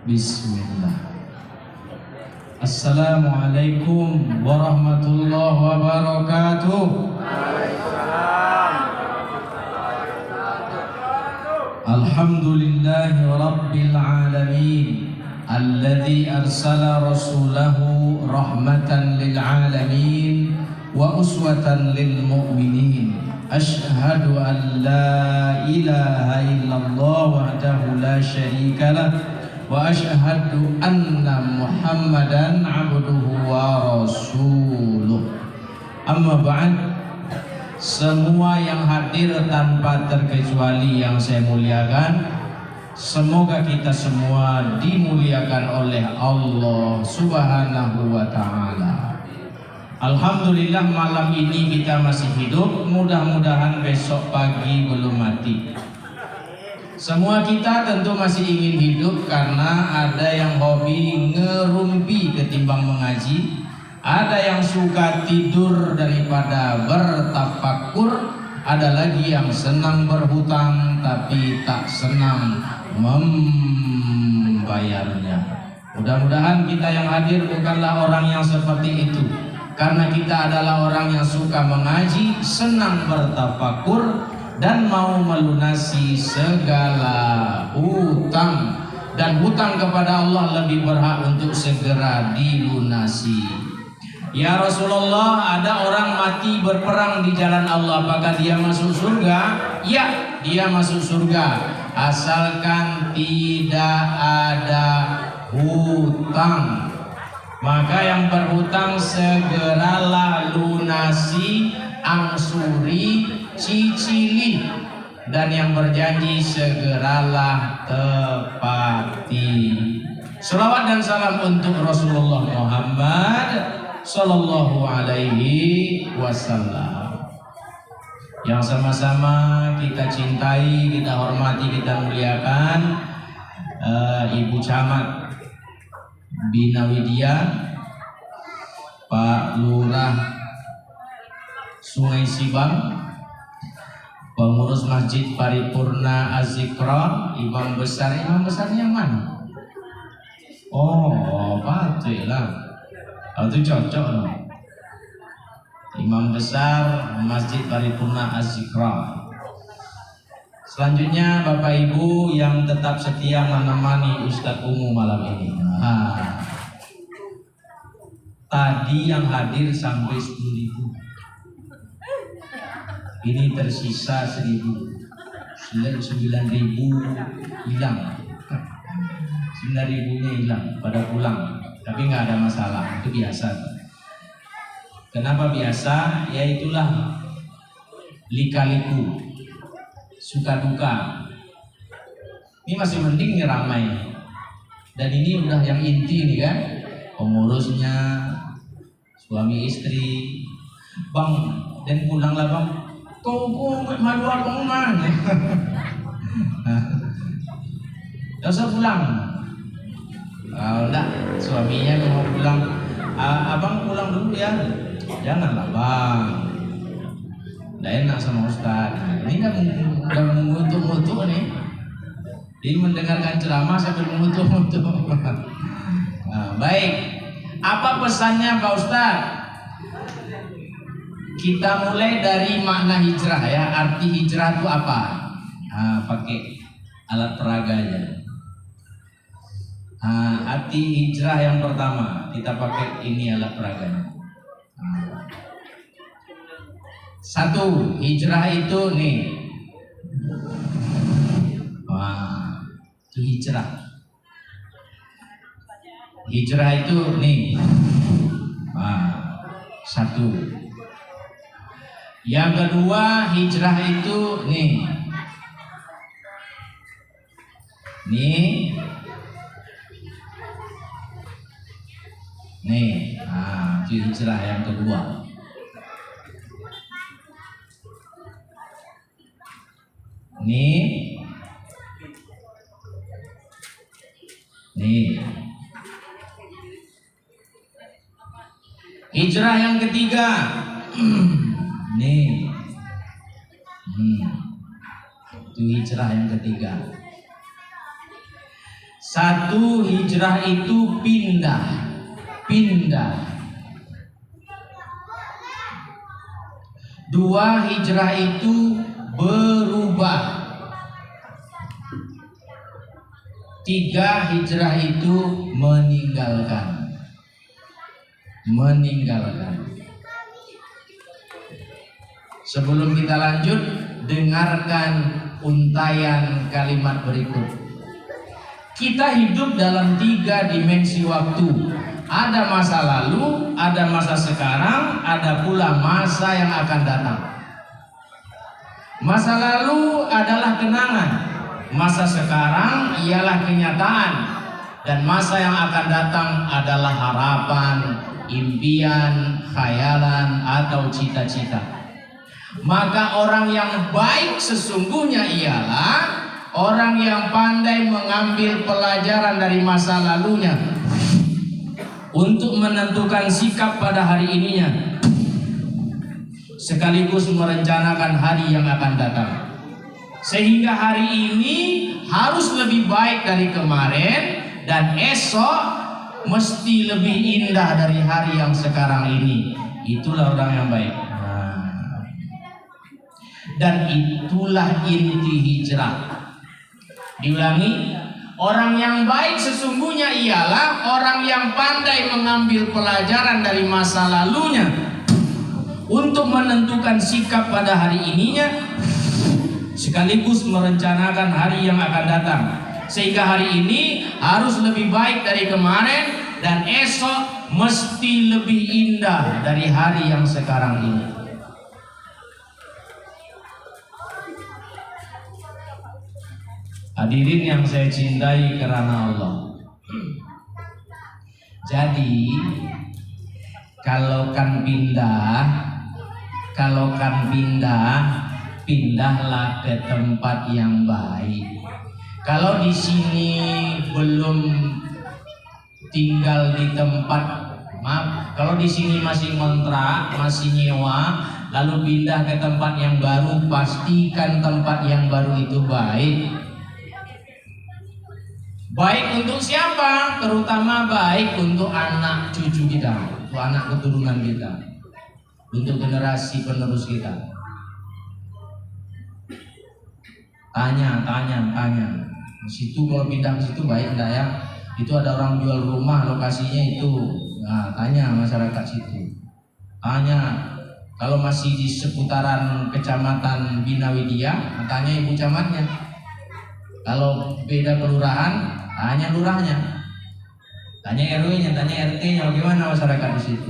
Bismillah. Assalamualaikum warahmatullahi wabarakatuh. Alhamdulillahi rabbil alamin, alladzi arsala rasulahu rahmatan lil alamin wa uswatan lil mu'minin. Asyhadu an la ilaha illallah wahdahu la syarika lah wa asyhadu anna Muhammadan abduhu wa rasuluh. Amma ba'd. Semua yang hadir tanpa terkecuali yang saya muliakan, semoga kita semua dimuliakan oleh Allah Subhanahu wa ta'ala. Alhamdulillah malam ini kita masih hidup, mudah-mudahan besok pagi belum mati. Semua kita tentu masih ingin hidup karena ada yang hobi ngerumpi ketimbang mengaji, ada yang suka tidur daripada bertafakur, ada lagi yang senang berhutang tapi tak senang membayarnya. Mudah-mudahan kita yang hadir bukanlah orang yang seperti itu, karena kita adalah orang yang suka mengaji, senang bertafakur, dan mau melunasi segala hutang. Dan hutang kepada Allah lebih berhak untuk segera dilunasi. Ya Rasulullah, ada orang mati berperang di jalan Allah, apakah dia masuk surga? Ya, dia masuk surga, asalkan tidak ada hutang. Maka yang berhutang segeralah lunasi, angsuri, cicili, dan yang berjanji segeralah tepati. Selawat dan salam untuk Rasulullah Muhammad Sallallahu Alaihi Wasallam, yang sama-sama kita cintai, kita hormati, kita muliakan Ibu Camat Bina Widya, Pak Lurah Sungai Sibang, pengurus Masjid Paripurna Az-Zikra, imam besarnya yang mana? Oh, patut lah. Itu cocok loh. Imam besar Masjid Paripurna Az-Zikra. Selanjutnya Bapak Ibu yang tetap setia menemani Ustadz Ungu malam ini. Tadi yang hadir sampai 10.000. Ini tersisa 1.000. 9.000 hilang. 9.000-nya hilang pada pulang. Tapi nggak ada masalah, itu biasa. Kenapa biasa? Ya itulah lika-liku, suka duka. Ini masih mending nih ramai. Dan ini udah yang inti nih kan, pengurusnya, suami istri. Bang, dan pulanglah bang. Kau malu abang mana? Gak usah pulang. Enggak, suaminya mau pulang. Abang pulang dulu ya. Janganlah bang, nggak enak sama Ustadz. Ini udah mengutuk-ngutuk nih. Dia mendengarkan ceramah sambil mengutuk-ngutuk. Baik, apa pesannya Pak Ustadz? Kita mulai dari makna hijrah ya. Arti hijrah itu apa? Pakai alat peraganya. Arti hijrah yang pertama, kita pakai ini alat peraganya. Satu, hijrah itu nih. Itu hijrah. Hijrah itu nih. Satu. Yang kedua, hijrah itu nih. Nih, itu hijrah yang kedua. Nih. Hijrah yang ketiga. Nih. Itu hijrah yang ketiga. Satu, hijrah itu pindah. Dua, hijrah itu berubah. Tiga, hijrah itu meninggalkan. Sebelum kita lanjut, dengarkan untayan kalimat berikut. Kita hidup dalam 3 dimensi waktu. Ada masa lalu, ada masa sekarang, ada pula masa yang akan datang. Masa lalu adalah kenangan, masa sekarang ialah kenyataan, dan masa yang akan datang adalah harapan, impian, khayalan, atau cita-cita. Maka orang yang baik sesungguhnya ialah orang yang pandai mengambil pelajaran dari masa lalunya untuk menentukan sikap pada hari ininya, sekaligus merencanakan hari yang akan datang. Sehingga hari ini harus lebih baik dari kemarin, dan esok mesti lebih indah dari hari yang sekarang ini. Itulah orang yang baik. Dan itulah inti hijrah. Diulangi, orang yang baik sesungguhnya ialah orang yang pandai mengambil pelajaran dari masa lalunya untuk menentukan sikap pada hari ininya, sekaligus merencanakan hari yang akan datang. Sehingga hari ini harus lebih baik dari kemarin, dan esok mesti lebih indah dari hari yang sekarang ini. Hadirin yang saya cintai karena Allah. Jadi kalau kan pindahlah ke tempat yang baik. Kalau di sini belum tinggal di tempat, kalau di sini masih ngontrak, masih nyewa, lalu pindah ke tempat yang baru, pastikan tempat yang baru itu baik. Baik untuk siapa? Terutama baik untuk anak cucu kita, untuk anak keturunan kita, untuk generasi penerus kita. Tanya. Di situ kalau pindah ke situ baik enggak ya? Itu ada orang jual rumah, lokasinya itu. Nah, tanya masyarakat situ. Tanya. Kalau masih di seputaran Kecamatan Bina Widya, tanya ibu camatnya. Kalau beda kelurahan, tanya lurahnya, tanya RW-nya, tanya RT-nya, bagaimana masyarakat di situ.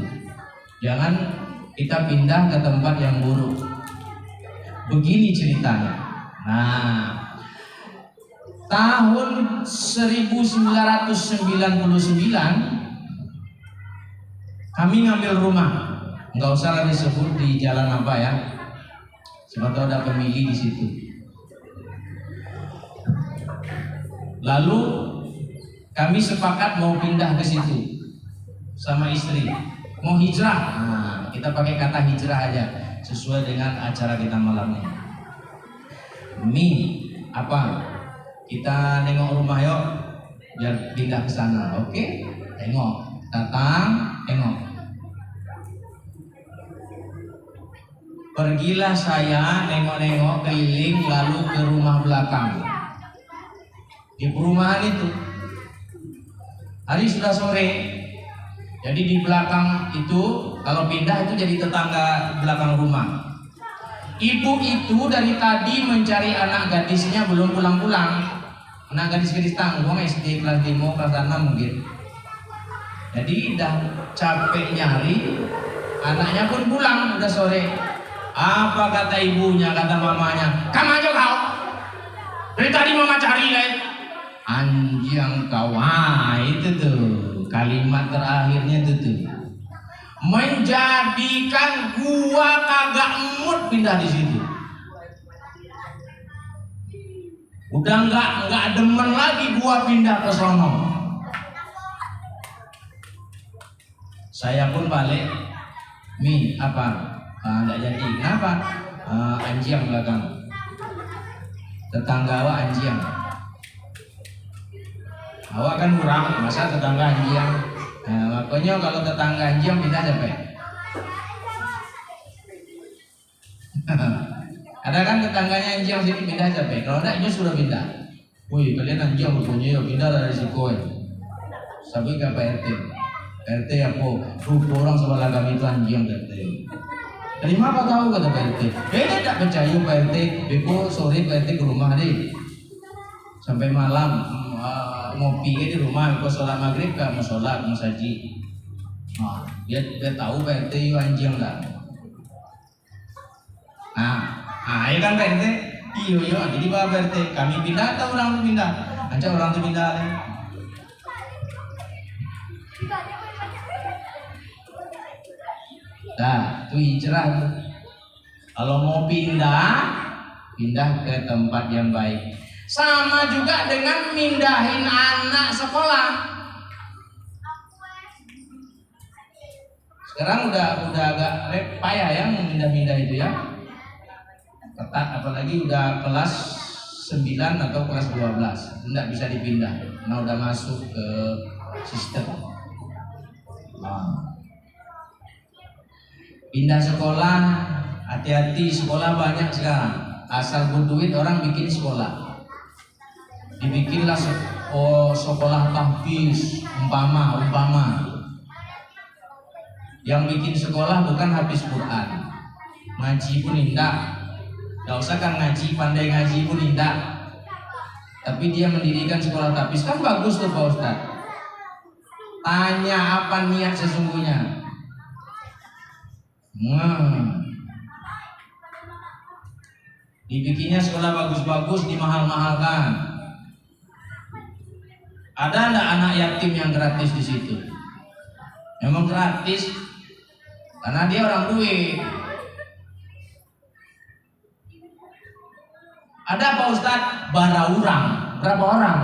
Jangan kita pindah ke tempat yang buruk. Begini ceritanya. Nah, tahun 1999 kami ngambil rumah. Nggak usah lah disebut di jalan apa ya. Siapa tahu ada pemilih di situ. Lalu kami sepakat mau pindah ke situ sama istri, mau hijrah. Nah, kita pakai kata hijrah aja sesuai dengan acara kita malam ini. Apa? Kita nengok rumah yuk, biar pindah ke sana. Oke? Tengok, datang, tengok. Pergilah saya nengok-nengok keliling, lalu ke rumah belakang. Di perumahan itu hari sudah sore, jadi di belakang itu kalau pindah itu jadi tetangga belakang rumah. Ibu itu dari tadi mencari anak gadisnya belum pulang-pulang. Anak gadis tanggung SD kelas 5 kelas 6 mungkin. Jadi udah capek nyari, anaknya pun pulang udah sore. Apa kata ibunya, kata mamanya? Kamu aja kau, dari tadi mama cari anjing kau. Itu tuh kalimat terakhirnya tuh menjadikan gua kagak mood pindah di situ. Udah nggak demen lagi gua pindah ke sono. Saya pun balik. Apa? Nggak jadi. Kenapa? Anjing belakang. Tetangga anjing. Awak kan murah, masa tetangga anjing. Nah, makanya kalau tetangga anjing pindah siapa? Ada kan tetangganya anjing sini pindah siapa? Kalau enggak, ini sudah pindah. Wih, kalian anjing rupanya pindah dari situ. Sampai ke PRT. PRT apa? Rupa orang sebelah kami itu anjing PRT. Dari mana tahu kata PRT? Tak percaya PRT. Beko sore PRT ke rumah deh. Sampai malam ngopi di rumah. Beko sholat maghrib ke musola ke masjid. Nah, dia tahu PRT itu anjing dah. Ya kan PRT. Iya. Jadi Pak PRT kami pindah atau orang itu pindah? Aja orang itu pindah. Nah, itu hijrah tuh. Kalau mau pindah ke tempat yang baik. Sama juga dengan mindahin anak sekolah. Sekarang udah agak payah ya memindah-mindah itu ya. Ketat, apalagi udah kelas 9 atau kelas 12 tidak bisa dipindah. Nah udah masuk ke sistem. Pindah sekolah, hati-hati, sekolah banyak sekarang. Asal berduit orang bikin sekolah. Dibikinlah sekolah tahfiz, umpama. Yang bikin sekolah bukan habis Quran, ngaji pun indah. Gak usah kan ngaji, pandai ngaji pun indah. Tapi dia mendirikan sekolah tahfiz, kan bagus tuh Pak Ustaz. Tanya apa niat sesungguhnya. Dibikinnya sekolah bagus-bagus, dimahal-mahalkan. Ada enggak anak yatim yang gratis di situ? Memang gratis karena dia orang duit. Ada Pak Ustadz baraurang, berapa orang?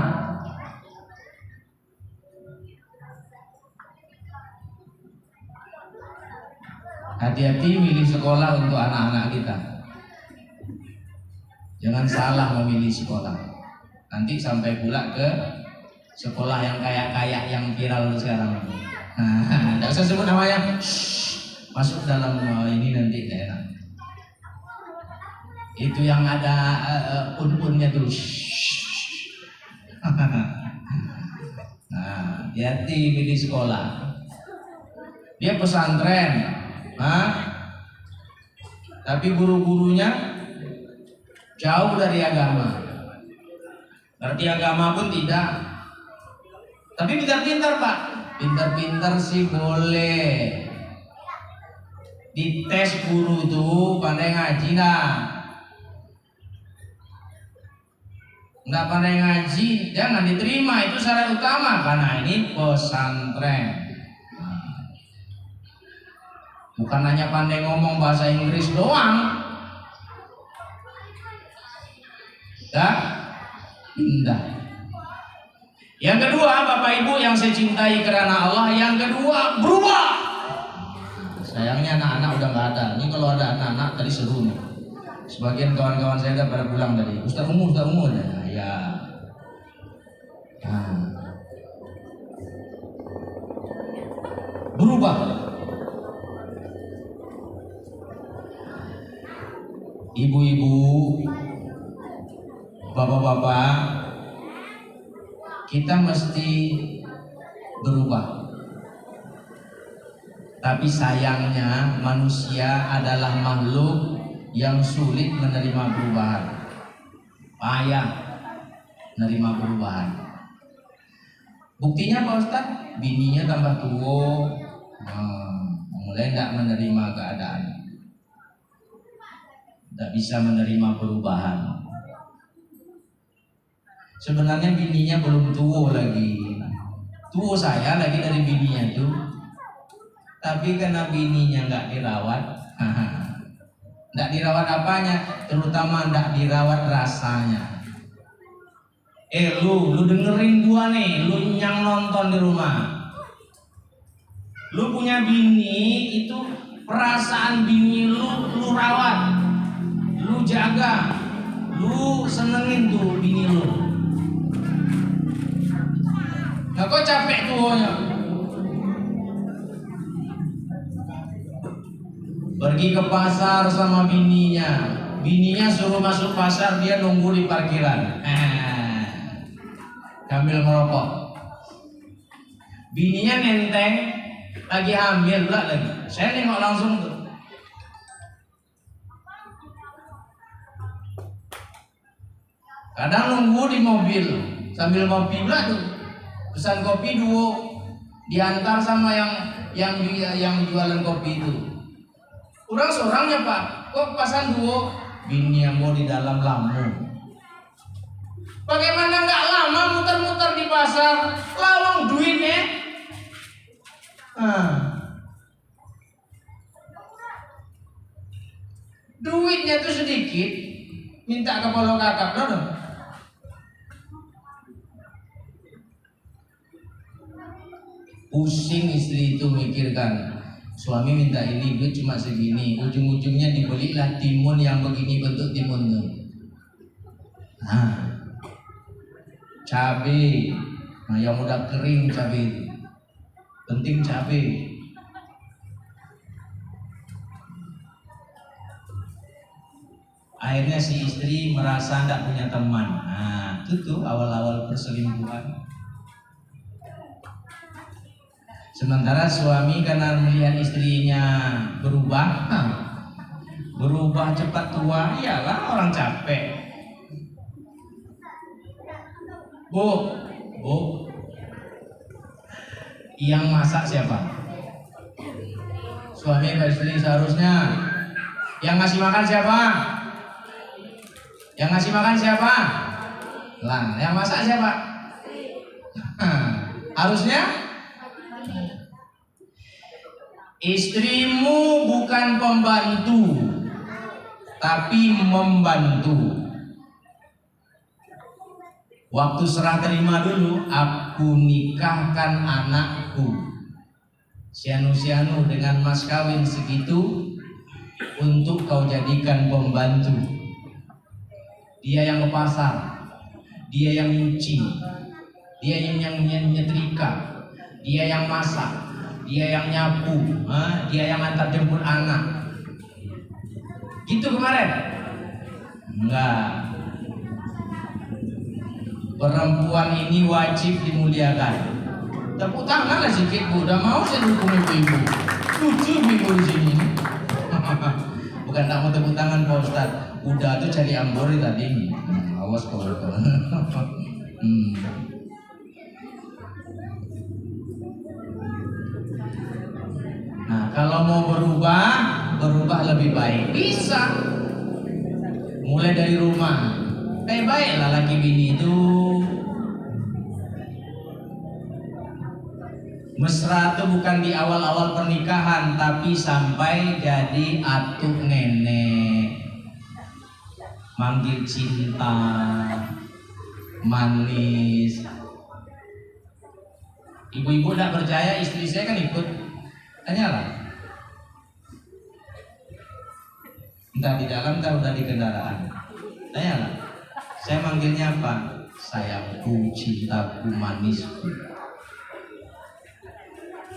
Hati-hati milih sekolah untuk anak-anak kita. Jangan salah memilih sekolah. Nanti sampai pula ke sekolah yang kaya-kaya yang viral sekarang. Tidak usah sebut namanya. Masuk dalam ini nanti tidak enak. Itu yang ada un-unnya tuh. Nah, hati-hati milih sekolah. Dia pesantren. Tapi guru-gurunya jauh dari agama. Ngerti agama pun tidak. Tapi pintar-pintar Pak. Pintar-pintar sih boleh. Dites guru tuh pandai ngaji nggak pandai ngaji jangan diterima, itu syarat utama karena ini pesantren. Bukan hanya pandai ngomong bahasa Inggris doang. Pindah. Yang kedua, Bapak Ibu yang saya cintai karena Allah, yang kedua berubah. Sayangnya anak-anak udah nggak ada. Ini kalau ada anak-anak tadi seru nih. Sebagian kawan-kawan saya udah pada pulang tadi. Ustaz umur ya. Berubah. Ibu-ibu, bapak-bapak, kita mesti berubah. Tapi sayangnya manusia adalah makhluk yang sulit menerima perubahan. Payah menerima perubahan. Buktinya Pak Ustaz, bininya tambah tua, mulai tidak menerima keadaan, tidak bisa menerima perubahan. Sebenarnya bininya belum tua lagi. Tua saya lagi dari bininya tuh. Tapi karena bininya nggak dirawat, nggak dirawat apanya, terutama nggak dirawat rasanya. Lu dengerin gua nih, lu yang nonton di rumah. Lu punya bini, itu perasaan bini lu rawat, lu jaga, lu senengin tuh bini lu. Nah kok capek tuanya. Pergi ke pasar sama bininya. Bininya suruh masuk pasar, dia nunggu di parkiran. Sambil ngerokok. Bininya nenteng, lagi hamil pula lagi. Saya nengok langsung tuh. Kadang nunggu di mobil sambil ngopi pula tuh. Pesan kopi duo, diantar sama yang jualan kopi itu. Kurang seorangnya Pak, kok pesan duo? Bini yang mau di dalam lamu. Bagaimana nggak lama muter-muter di pasar, lawang duitnya. Duitnya tuh sedikit, minta ke polo kakak dong. Pusing istri itu mikirkan, suami minta ini duit cuma segini, ujung-ujungnya dibelilah timun yang begini bentuk timun tuh. Cabai, yang udah kering cabai itu, penting cabai. Akhirnya si istri merasa tidak punya teman. Itu tuh awal-awal perselingkuhan. Sementara suami karena melihat istrinya berubah cepat tua, iyalah orang capek. Bu, yang masak siapa? Suami atau istri seharusnya. Yang ngasih makan siapa? Yang ngasih makan siapa? Lah, yang masak siapa? Harusnya istrimu bukan pembantu, tapi membantu. Waktu serah terima dulu, aku nikahkan anakku sianu-sianu dengan mas kawin segitu untuk kau jadikan pembantu. Dia yang ke pasar, dia yang nyuci, dia yang nyetrika, dia yang masak, dia yang nyapu, dia yang antar jemput anak. Gitu kemarin? Enggak. Perempuan ini wajib dimuliakan. Tepuk tangan lah sedikit Bu, udah mau saya dukung ibu-ibu. Lucu ibu di sini. Bukan tak mau tepuk tangan Pak Ustadz. Udah tuh cari ambori tadi. Awas kau. Nah kalau mau berubah lebih baik bisa. Mulai dari rumah. Baiklah laki bini itu mesra itu bukan di awal-awal pernikahan, tapi sampai jadi atuk nenek, manggil cinta, manis. Ibu-ibu tidak percaya, istri saya kan ikut, tanyalah. Entah di dalam, entah udah di kendaraan, tanyalah. Saya manggilnya apa? Sayangku, cintaku, manisku.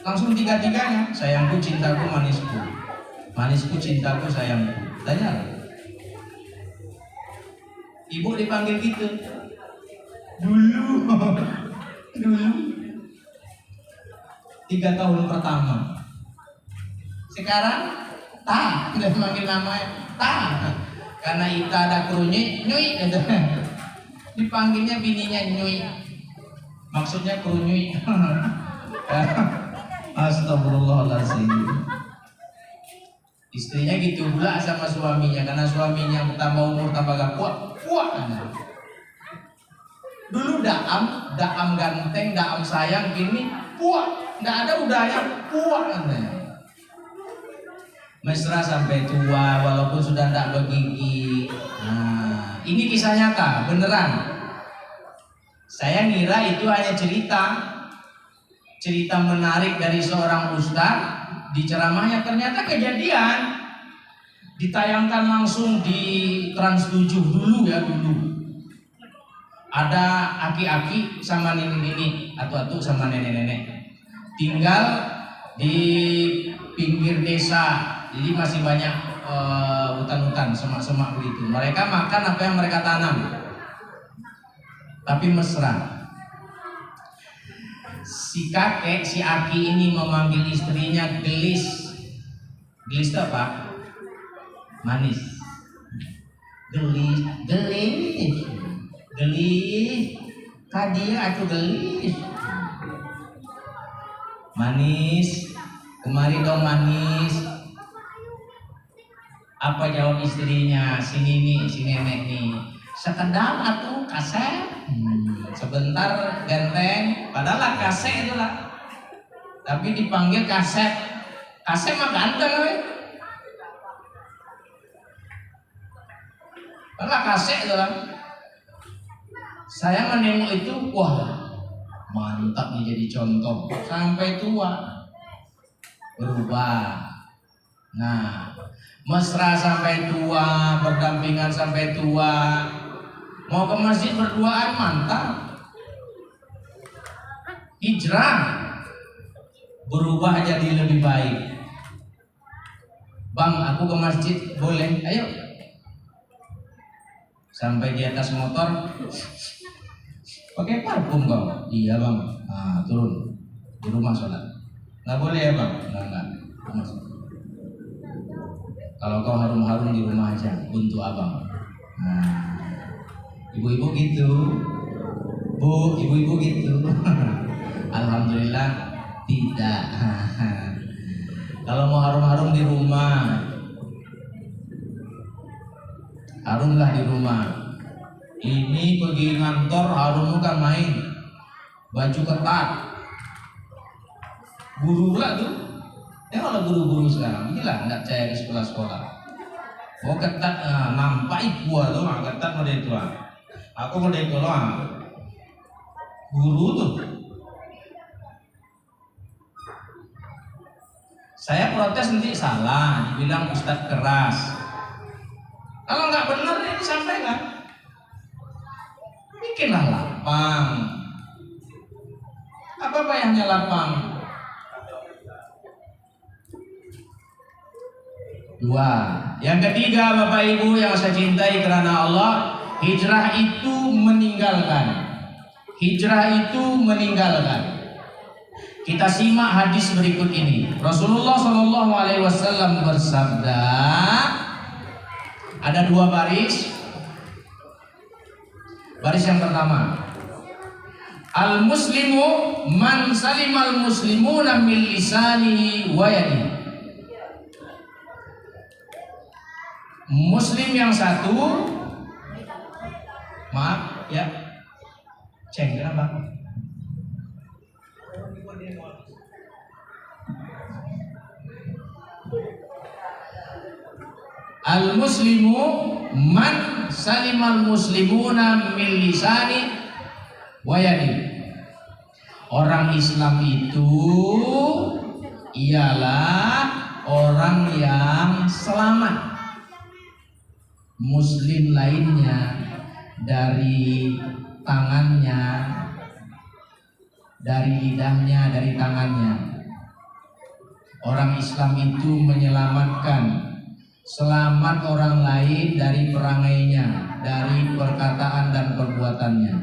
Langsung tiga-tiganya. Sayangku, cintaku, manisku. Manisku, cintaku, sayangku. Tanya. Ibu dipanggil gitu. Dulu. 3 tahun pertama. Sekarang tak. Udah manggil namanya tak. Karena Ita ada kerunyuk, nyui, dipanggilnya bininya nyui, maksudnya kerunyuk. Astagfirullahaladzim. Istrinya gitu pula sama suaminya, karena suaminya tambah umur tambah gak kuat. Dulu daam ganteng, daam sayang, gini kuat, nggak ada udahnya kuat katanya. Mesra sampai tua walaupun sudah tidak bergigi. Nah, ini kisah nyata, beneran. Saya ngira itu hanya cerita menarik dari seorang ustaz di ceramahnya, ternyata kejadian. Ditayangkan langsung di Trans 7 dulu. ada aki-aki sama nenek-nenek, atu-atu sama nenek-nenek, tinggal di pinggir desa, jadi masih banyak hutan-hutan, semak-semak begitu. Mereka makan apa yang mereka tanam, tapi mesra. Si kakek, si aki ini memanggil istrinya gelis. Gelis itu apa? Manis. Gelis, gelis, gelis. Kadia atau gelis. Manis, kemari dong manis. Apa jawab istrinya? Si nenek nih. Sekedar atuh kaset. Sebentar genteng. Padahal kaset itu lah. Tapi dipanggil kaset. Kaset mah ganteng we. Padahal kaset itu lah. Saya menengok itu, wah mantap nih jadi contoh. Sampai tua berubah. Nah, mesra sampai tua, berdampingan sampai tua. Mau ke masjid berduaan mantap. Hijrah, berubah jadi lebih baik. Bang, aku ke masjid boleh? Ayo. Sampai di atas motor, pakai parfum kau? Iya bang. Nah, turun di rumah sholat. Nggak boleh ya bang? Nggak. Kalau kau harum-harum di rumah aja untuk abang. Nah, ibu-ibu gitu, bu, ibu-ibu gitu. Alhamdulillah tidak. Kalau mau harum-harum di rumah, harumlah di rumah. Ini pergi ngantor harum bukan main, baju ketat. Guru lah tuh. Ya kalau guru-guru sekarang, inilah nggak percaya ke sekolah-sekolah. Oh ketat, nampak ibu tuh, ketat model itu. Aku model itu guru tuh. Saya protes nanti salah, dibilang ustadz keras. Kalau nggak benar ya disampaikan. Bikinlah lapang. Apa payahnya lapang? Dua. Yang ketiga, Bapak Ibu yang saya cintai karena Allah, hijrah itu meninggalkan. Hijrah itu meninggalkan. Kita simak hadis berikut ini. Rasulullah SAW bersabda, ada dua baris. Baris yang pertama, al-muslimu man salimal muslimuna min lisanihi wa yadihi. Muslim yang satu, maaf ya, ceng kenapa? Al-muslimu man salimal muslimuna min lisani wa yadi. Orang Islam itu ialah orang yang selamat. Muslim lainnya dari tangannya, dari lidahnya, dari tangannya. Orang Islam itu menyelamatkan, selamat orang lain dari perangainya, dari perkataan dan perbuatannya.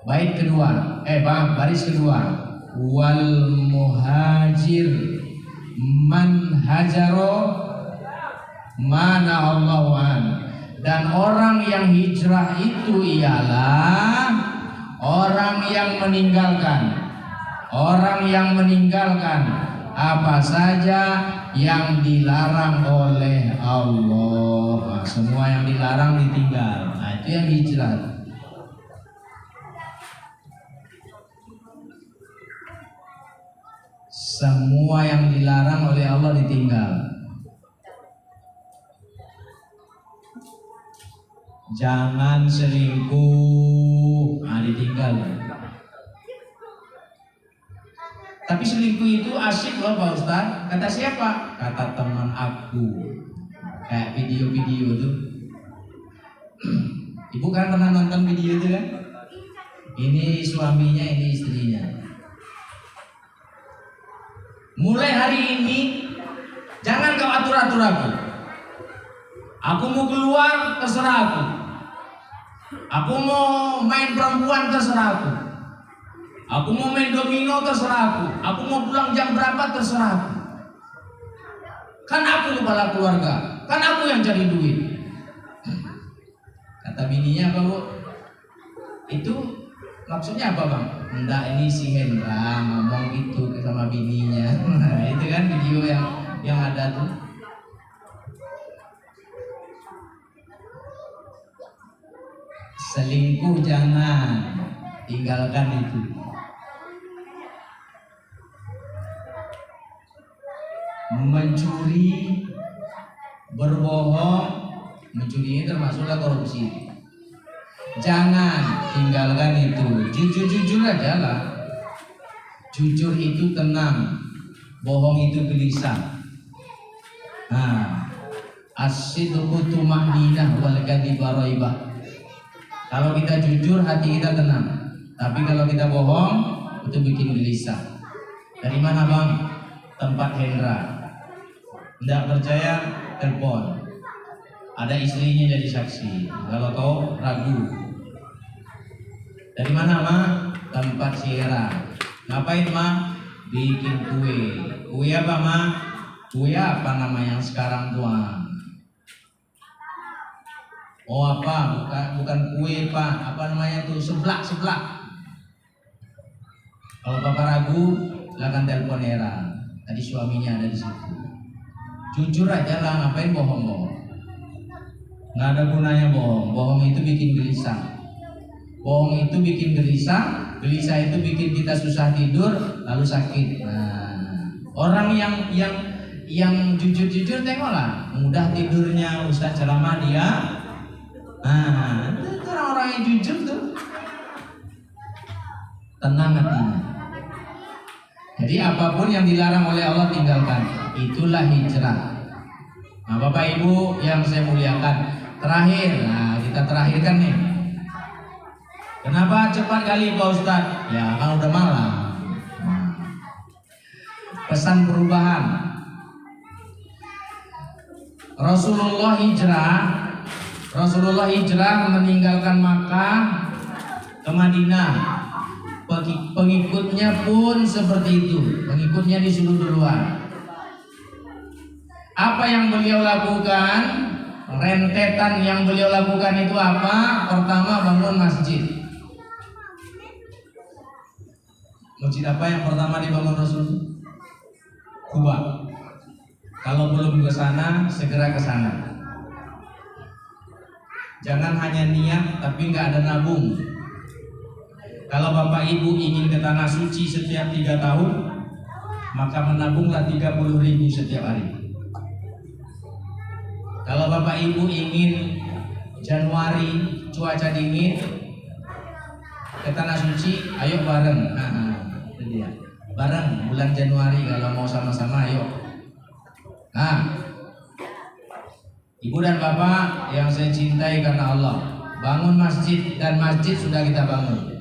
Bait kedua, baris kedua, wal muhajir man hajaro mana Allahu an. Dan orang yang hijrah itu ialah orang yang meninggalkan, orang yang meninggalkan apa saja yang dilarang oleh Allah. Nah, semua yang dilarang ditinggal. Nah, itu yang hijrah. Semua yang dilarang oleh Allah ditinggal. Jangan selingkuh, ditinggal. Tapi selingkuh itu asik loh Pak Ustadz. Kata siapa? Kata teman aku. Kayak video-video tuh. Ibu kan pernah nonton video itu kan? Ini suaminya, ini istrinya. Mulai hari ini jangan kau atur-atur aku. Aku mau keluar, terserah aku. Aku mau main perempuan, terserah aku. Aku mau main domino, terserah aku. Aku mau pulang jam berapa, terserah aku. Kan aku kepala keluarga, kan aku yang cari duit. Kata bininya apa, Bu? Itu maksudnya apa, Bang? Enggak, ini si Hendra ngomong gitu sama bininya. Nah, itu kan video yang ada tuh. Selingkuh jangan, tinggalkan itu. Mencuri, berbohong, mencuri ini termasuklah korupsi. Jangan, tinggalkan itu. Jujur-jujur aja lah. Jujur itu tenang, bohong itu gelisah. Nah, as-sidqu tuma'ninah wal kadhibu raibah. Kalau kita jujur, hati kita tenang. Tapi kalau kita bohong, itu bikin gelisah. Dari mana, Bang? Tempat Hendra. Tidak percaya, telepon. Ada istrinya jadi saksi. Kalau kau ragu. Dari mana, Ma? Tempat Sierra. Ngapain, Ma? Bikin kue. Kue apa, Ma? Kue apa nama yang sekarang, Tuan? Oh apa? Bukan kue, Pak. Apa namanya tuh? Seblak. Kalau Bapak ragu, silakan telepon Era. Tadi suaminya ada di situ. Jujur aja lah, ngapain bohong-bohong? Nggak ada gunanya bohong. Bohong itu bikin gelisah. Bohong itu bikin gelisah. Gelisah itu bikin kita susah tidur, lalu sakit. Nah, orang yang jujur-jujur, tengoklah, mudah tidurnya. Ustaz ceramah dia. Nah, itu orang-orang yang jujur tuh tenang hatinya. Jadi apapun yang dilarang oleh Allah tinggalkan. Itulah hijrah. Nah, Bapak Ibu yang saya muliakan, terakhir, nah kita terakhirkan nih. Kenapa cepat kali Pak Ustadz? Ya kan udah malam. Pesan perubahan. Rasulullah hijrah meninggalkan Makkah ke Madinah. Pengikutnya pun seperti itu. Pengikutnya disuruh duluan. Apa yang beliau lakukan? Rentetan yang beliau lakukan itu apa? Pertama, bangun masjid. Masjid apa yang pertama dibangun Rasul? Kuba. Kalau belum ke sana, segera ke sana. Jangan hanya niat tapi nggak ada nabung. Kalau Bapak Ibu ingin ke tanah suci setiap 3 tahun, maka menabunglah 30.000 setiap hari. Kalau Bapak Ibu ingin Januari cuaca dingin ke tanah suci, ayo bareng. Itu dia. Bareng bulan Januari kalau mau sama-sama, ayo. Nah, Ibu dan Bapak yang saya cintai karena Allah, bangun masjid, dan masjid sudah kita bangun.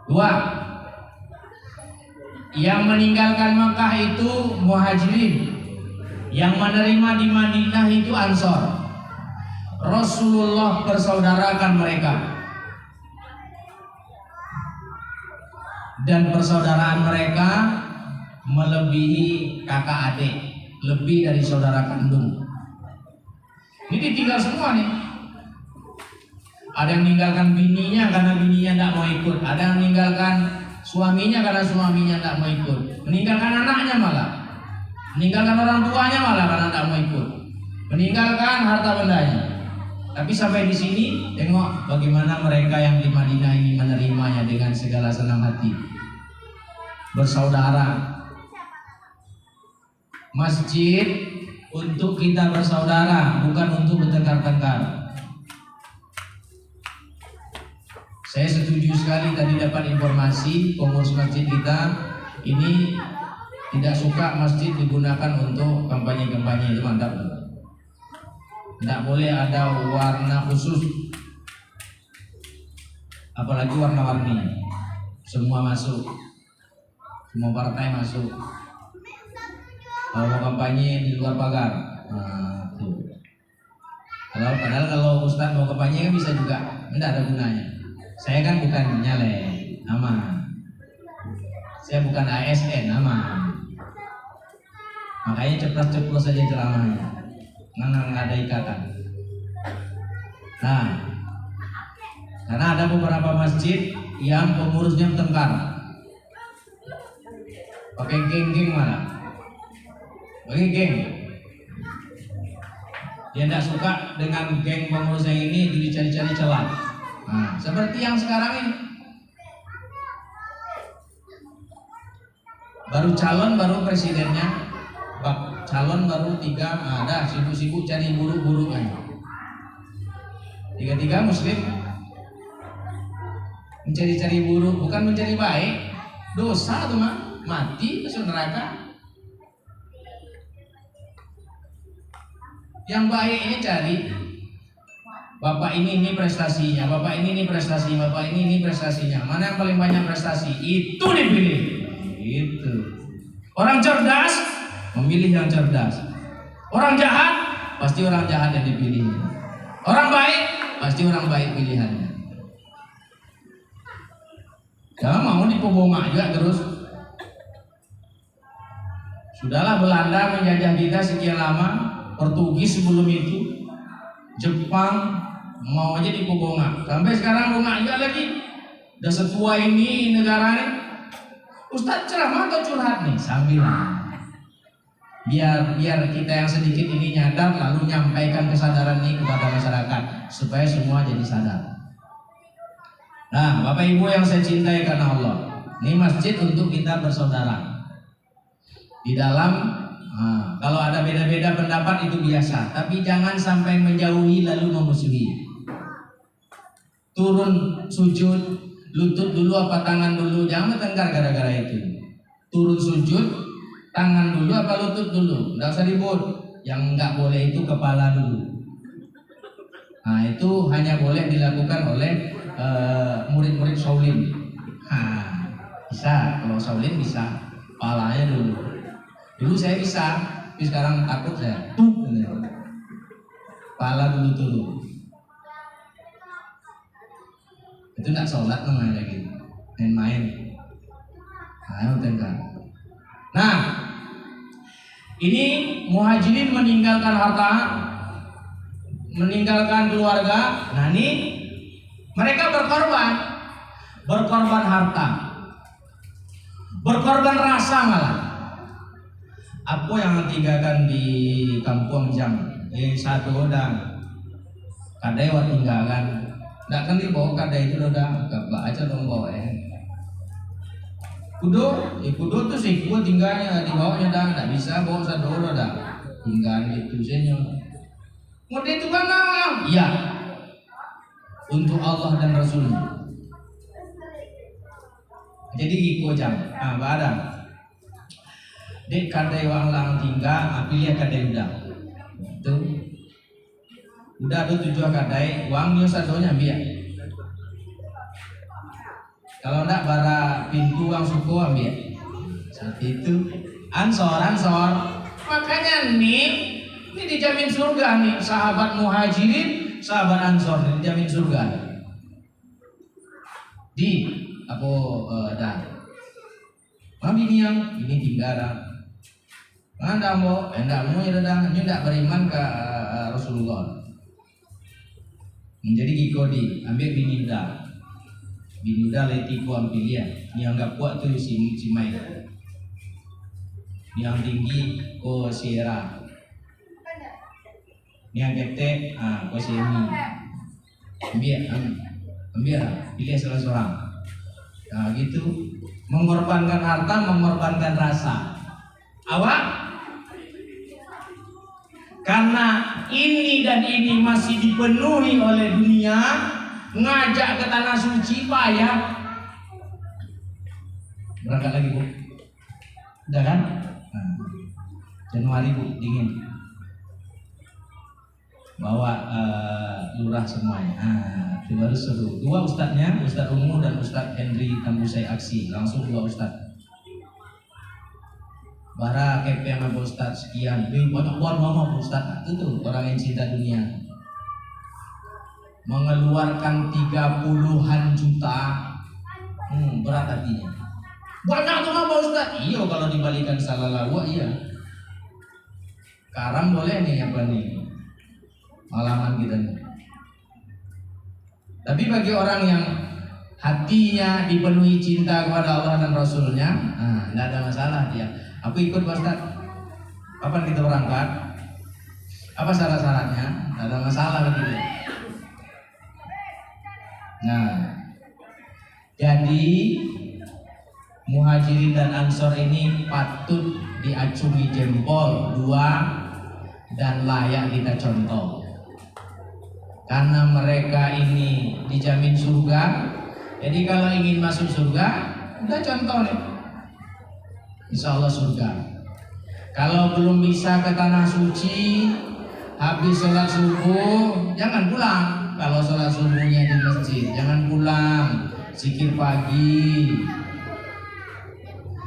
2, yang meninggalkan Makkah itu muhajirin, yang menerima di Madinah itu Ansor. Rasulullah persaudarakan mereka, dan persaudaraan mereka melebihi kakak adik, lebih dari saudara kandung. Ini ditinggal semua nih. Ada yang meninggalkan bininya karena bininya tidak mau ikut. Ada yang meninggalkan suaminya karena suaminya tidak mau ikut. Meninggalkan anaknya malah. Meninggalkan orang tuanya malah karena tidak mau ikut. Meninggalkan harta bendanya. Tapi sampai di sini tengok bagaimana mereka yang di Madinah ini menerimanya dengan segala senang hati. Bersaudara. Masjid untuk kita bersaudara, bukan untuk bertengkar-tengkar. Saya setuju sekali tadi dapat informasi pengurus masjid kita ini tidak suka masjid digunakan untuk kampanye-kampanye, itu mantap. Tidak boleh ada warna khusus, apalagi warna-warni. Semua masuk, semua partai masuk. Kalau mau kampanye di luar pagar, nah, tuh. Padahal kalau Ustadz mau kampanye kan bisa juga, tidak ada gunanya. Saya kan bukan nyalek, aman. Saya bukan ASN, aman. Makanya ceplos-ceplos saja ceramahnya. Mana nggak ada ikatan. Nah, karena ada beberapa masjid yang pengurusnya bertengkar, pakai geng-geng malah, pakai geng. Dia tidak suka dengan geng pengurus yang ini, dicari-cari celah. Nah, seperti yang sekarang ini, baru calon, baru presidennya. Calon baru 3, ada sibuk-sibuk cari buruk-buruk kan. 3 muslim mencari-cari buruk, bukan mencari baik. Dosa tuh mati masuk neraka. Yang baik ini cari, bapak ini prestasinya, bapak ini prestasi, bapak ini prestasinya. Mana yang paling banyak prestasi, itu dipilih. Itu orang cerdas memilih yang cerdas. Orang jahat pasti orang jahat yang dipilih. Orang baik pasti orang baik pilihannya. Jangan mau dipobonga juga terus. Sudahlah, Belanda menjajah kita sekian lama, Portugis sebelum itu, Jepang, mau aja dipobonga. Sampai sekarang bongak juga lagi. Udah setua ini negara ini. Ustadz ceramah atau curhat nih? Sambil biar kita yang sedikit ini nyadar, lalu nyampaikan kesadaran ini kepada masyarakat supaya semua jadi sadar. Nah, Bapak Ibu yang saya cintai karena Allah, ini masjid untuk kita bersaudara. Di dalam, kalau ada beda-beda pendapat itu biasa, tapi jangan sampai menjauhi lalu memusuhi. Turun sujud, lutut dulu apa tangan dulu, jangan bertengkar gara-gara itu. Turun sujud, tangan dulu apa lutut dulu, nggak usah ribut. Yang nggak boleh itu kepala dulu. Nah, itu hanya boleh dilakukan oleh murid-murid Shaolin. Nah, bisa, kalau Shaolin bisa, kepalanya dulu. Dulu saya bisa, tapi sekarang takut saya. Kepala dulu. Itu nggak sholat namanya lagi, main-main. Nah, ini muhajirin meninggalkan harta, meninggalkan keluarga. Nah, ini mereka berkorban harta, berkorban rasa malah. Aku yang tinggalkan di kampung jam, satu odang, kadai wa tinggalkan, nggak kan dibawa kadai itu udah, gak aja dong bawa ya. Kudo tuh sih, gua tinggalnya di bawahnya dah, nggak bisa bawa satu dah, tinggal gitu senyum. Mau itu kan iya, untuk Allah dan Rasulnya. Jadi iko jam, badang. Dek kadai wang lang tinggal, pilih kadai udah. Itu udah ada 7 kadai, uangnya sadonya biar. Kalau enggak bara pintu uang suku ambil. Saat itu ansor. Makanya nih, ini dijamin surga nih, sahabat muhajirin, sahabat ansor dijamin surga. Di apa dah. Mami ini tinggal. Anda mau ya dah, ini tidak beriman ke Rasulullah. Menjadi gikodi, ambil bini udah letiku ambil dia. Yang enggak kuat tuh si Mai. Yang tinggi ko Sierra. Yang gete ko Semi. Ambil pilih salah seorang. Nah gitu, mengorbankan harta, mengorbankan rasa. Awak karena ini dan ini masih dipenuhi oleh dunia, ngajak ke tanah suci payah. Berangkat lagi Bu? Udah kan? Januari Bu, dingin. bawa lurah semuanya. Itu baru seru. Dua ustadznya, Ustadz Ungu dan Ustadz Henry Tambusai Aksi, langsung dua ustadz. Bara KP sama ustadz sekian, banyak buat mama ustadz. Itu tuh orang yang cinta dunia. Mengeluarkan 30-an juta, berat artinya. Banyak tuh Pak Ustaz. Iya kalau dibalikan salah lawa iya. Sekarang boleh nih apa nih? Malaman kita nih. Tapi bagi orang yang hatinya dipenuhi cinta kepada Allah dan Rasulnya, nggak ada masalah dia. Aku ikut Pak Ustaz. Kapan kita berangkat? Apa syarat-syaratnya? Nggak ada masalah begitu. Nah, jadi Muhajirin dan Ansor ini patut diacungi jempol dua dan layak kita contoh. Karena mereka ini dijamin surga. Jadi kalau ingin masuk surga, udah contoh nih. Insya Allah surga. Kalau belum bisa ke tanah suci, habis sholat subuh, jangan pulang. Kalau sholat subuhnya di masjid, jangan pulang. Zikir pagi.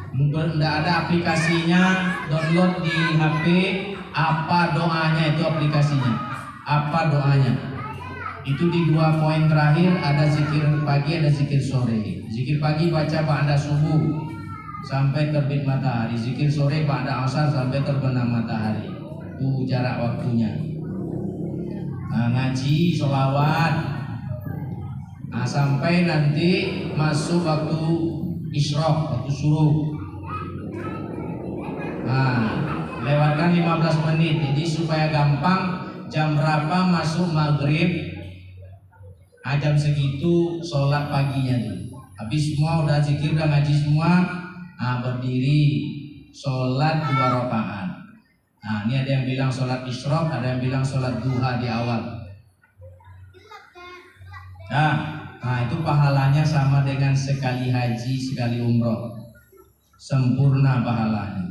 Mungkin tidak ada aplikasinya, download di HP. Apa doanya itu aplikasinya? Apa doanya? Itu di 2 poin terakhir ada zikir pagi, ada zikir sore. Zikir pagi baca ba'da subuh sampai terbit matahari. Zikir sore ba'da asar sampai terbenam matahari. Itu jarak waktunya. Nah, ngaji, sholawat. Nah, sampai nanti masuk waktu isyraq, waktu suruh. Nah, lewatkan 15 menit. Jadi supaya gampang, jam berapa masuk maghrib, jam segitu sholat paginya tuh. Habis semua udah zikir, udah ngaji semua, berdiri sholat 2 rakaat. Nah, ini ada yang bilang sholat isyraq, ada yang bilang sholat duha di awal. Nah, itu pahalanya sama dengan sekali haji, sekali umroh. Sempurna pahalanya.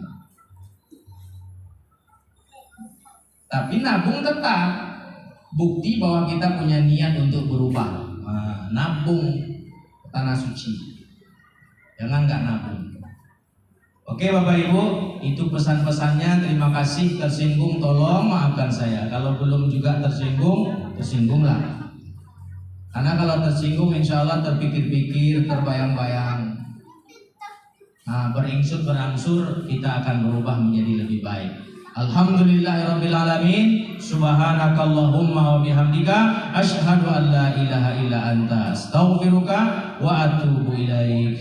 Tapi nabung tetap bukti bahwa kita punya niat untuk berubah. Nabung tanah suci. Jangan nggak nabung. Oke Bapak Ibu, itu pesan-pesannya. Terima kasih. Tersinggung tolong maafkan saya. Kalau belum juga tersinggung, tersinggunglah. Karena kalau tersinggung insya Allah terpikir-pikir, terbayang-bayang. Berangsur kita akan berubah menjadi lebih baik. Alhamdulillahirabbil alamin. Subhanakallahumma wa bihamdika asyhadu an la ilaha illa anta astaghfiruka wa atubu ilaik.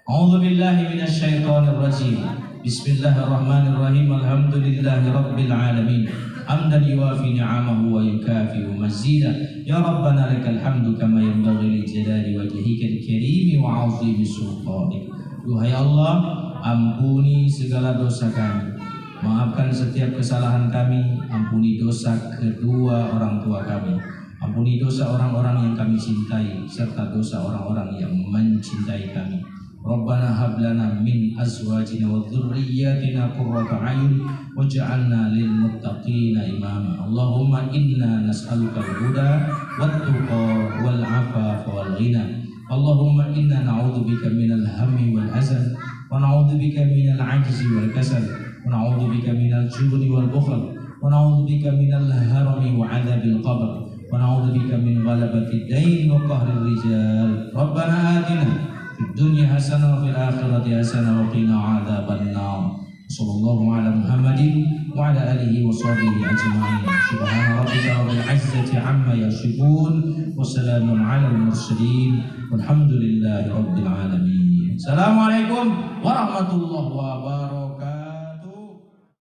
A'udzu billahi minasy syaithanir rajim. Bismillahirrahmanirrahim. Alhamdulillahirabbil alamin. Hamdan yuwafi ni'amahu wa yukafi'u mazida. Ya Rabbana lakal hamdu kama yanbaghi li jalali wajhikal karim wa 'azimi sultanik. Duhai Allah, ampuni segala dosa kami. Maafkan setiap kesalahan kami. Ampuni dosa kedua orang tua kami. Ampuni dosa orang-orang yang kami cintai, serta dosa orang-orang yang mencintai kami. Rabbana hab lana min azwajina wa dhurriyyatina qurrata a'yun waj'alna lil muttaqina imama. Allahumma inna nas'aluka al-huda wat-tuqa wal 'afafa wal ghina. Allahumma inna na'udzubika minal hammi wal hazan wa na'udzubika minal 'ajzi wal kasal wa na'udzubika minal jubni wal bukhl wa na'udzubika minal harami wa 'adzabil qabr wa na'udzubika min ghalabati ad-dain wa qahrir rijal. Rabbana atina fid dunya hasanah wa fil akhirati hasanah wa qina 'adzaban nar. Sallallahu ala Muhammadin wa ala alihi wa sahbihi ajma'in. Subhana rabbika rabbil 'izzati 'amma yasifun wa salamun 'alal mursalin walhamdulillahi rabbil alamin. Assalamualaikum warahmatullahi wabarakatuh.